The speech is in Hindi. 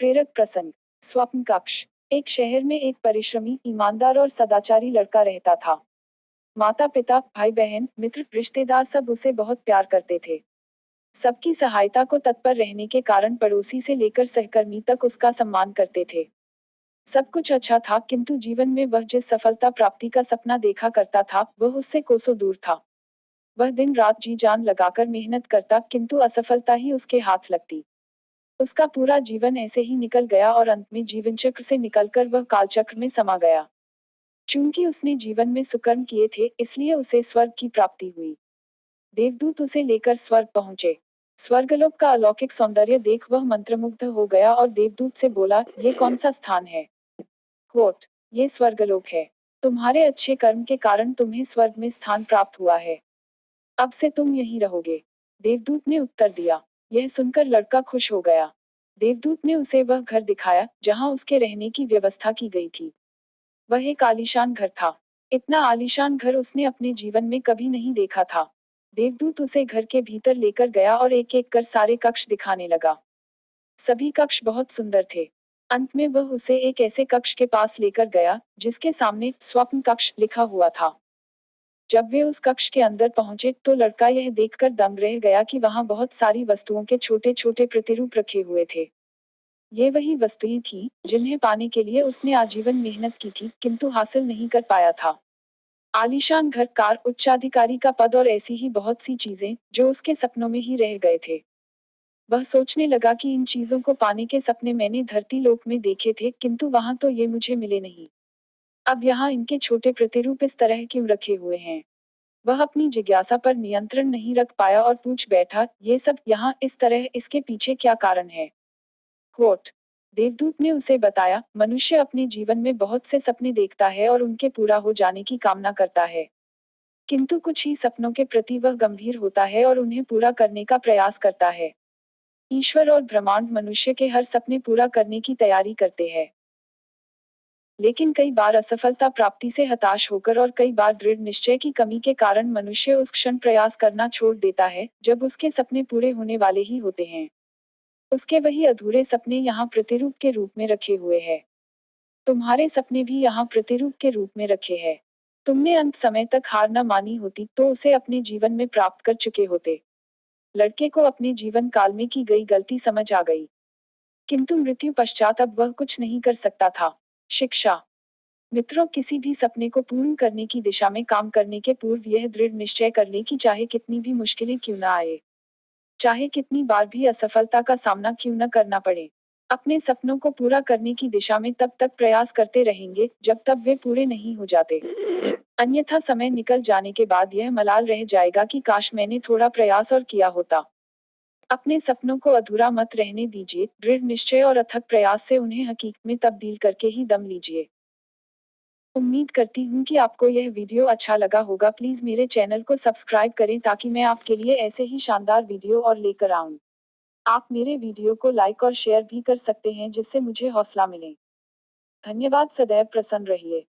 प्रेरक प्रसंग। स्वप्न कक्ष। एक शहर में एक परिश्रमी, ईमानदार और सदाचारी लड़का रहता था। माता पिता, भाई बहन, मित्र, रिश्तेदार सब उसे बहुत प्यार करते थे। सबकी सहायता को तत्पर रहने के कारण पड़ोसी से लेकर सहकर्मी तक उसका सम्मान करते थे। सब कुछ अच्छा था, किंतु जीवन में वह जिस सफलता प्राप्ति का सपना देखा करता था, वह उससे कोसों दूर था। वह दिन रात जी जान लगाकर मेहनत करता, किंतु असफलता ही उसके हाथ लगती। उसका पूरा जीवन ऐसे ही निकल गया और अंत में जीवन चक्र से निकलकर वह कालचक्र में समा गया। चूंकि उसने जीवन में सुकर्म किए थे, इसलिए उसे स्वर्ग की प्राप्ति हुई। देवदूत उसे लेकर स्वर्ग पहुंचे। स्वर्गलोक का अलौकिक सौंदर्य देख वह मंत्रमुग्ध हो गया और देवदूत से बोला, ये कौन सा स्थान है? कोट, ये स्वर्गलोक है। तुम्हारे अच्छे कर्म के कारण तुम्हें स्वर्ग में स्थान प्राप्त हुआ है। अब से तुम यहीं रहोगे। देवदूत ने उत्तर दिया। यह सुनकर लड़का खुश हो गया। देवदूत ने उसे वह घर दिखाया जहां उसके रहने की व्यवस्था की गई थी। वह एक आलीशान घर था। इतना आलीशान घर उसने अपने जीवन में कभी नहीं देखा था। देवदूत उसे घर के भीतर लेकर गया और एक एक कर सारे कक्ष दिखाने लगा। सभी कक्ष बहुत सुंदर थे। अंत में वह उसे एक ऐसे कक्ष के पास लेकर गया जिसके सामने स्वप्न कक्ष लिखा हुआ था। जब वे उस कक्ष के अंदर पहुंचे तो लड़का यह देखकर दंग रह गया कि वहां बहुत सारी वस्तुओं के छोटे छोटे प्रतिरूप रखे हुए थे। ये वही वस्तुएं थीं जिन्हें पाने के लिए उसने आजीवन मेहनत की थी, किंतु हासिल नहीं कर पाया था। आलीशान घर, कार, उच्चाधिकारी का पद और ऐसी ही बहुत सी चीजें जो उसके सपनों में ही रह गए थे। वह सोचने लगा कि इन चीजों को पाने के सपने मैंने धरती लोक में देखे थे, किंतु वहां तो ये मुझे मिले नहीं। अब यहाँ इनके छोटे प्रतिरूप इस तरह क्यों रखे हुए हैं? वह अपनी जिज्ञासा पर नियंत्रण नहीं रख पाया और पूछ बैठा, ये सब यहाँ इस तरह, इसके पीछे क्या कारण है? कोट, देवदूत ने उसे बताया, मनुष्य अपने जीवन में बहुत से सपने देखता है और उनके पूरा हो जाने की कामना करता है। किंतु कुछ ही सपनों के प्रति वह गंभीर होता है और उन्हें पूरा करने का प्रयास करता है। ईश्वर और ब्रह्मांड मनुष्य के हर सपने पूरा करने की तैयारी करते हैं। लेकिन कई बार असफलता प्राप्ति से हताश होकर और कई बार दृढ़ निश्चय की कमी के कारण मनुष्य उस क्षण प्रयास करना छोड़ देता है जब उसके सपने पूरे होने वाले ही होते हैं। उसके वही अधूरे सपने यहाँ प्रतिरूप के रूप में रखे हुए हैं। तुम्हारे सपने भी यहाँ प्रतिरूप के रूप में रखे हैं। तुमने अंत समय तक हार न मानी होती तो उसे अपने जीवन में प्राप्त कर चुके होते। लड़के को अपने जीवन काल में की गई गलती समझ आ गई, किंतु मृत्यु पश्चात अब वह कुछ नहीं कर सकता था। शिक्षा। मित्रों, किसी भी सपने को पूर्ण करने की दिशा में काम करने के पूर्व यह दृढ़ निश्चय कर लें कि चाहे कितनी भी मुश्किलें क्यों न आए, चाहे कितनी बार भी असफलता का सामना क्यों न करना पड़े, अपने सपनों को पूरा करने की दिशा में तब तक प्रयास करते रहेंगे जब तक वे पूरे नहीं हो जाते। अन्यथा समय निकल जाने के बाद यह मलाल रह जाएगा कि काश मैंने थोड़ा प्रयास और किया होता। अपने सपनों को अधूरा मत रहने दीजिए, दृढ़ निश्चय और अथक प्रयास से उन्हें हकीकत में तब्दील करके ही दम लीजिए। उम्मीद करती हूँ कि आपको यह वीडियो अच्छा लगा होगा। प्लीज मेरे चैनल को सब्सक्राइब करें ताकि मैं आपके लिए ऐसे ही शानदार वीडियो और लेकर आऊँ। आप मेरे वीडियो को लाइक और शेयर भी कर सकते हैं जिससे मुझे हौसला मिले। धन्यवाद। सदैव प्रसन्न रहिए।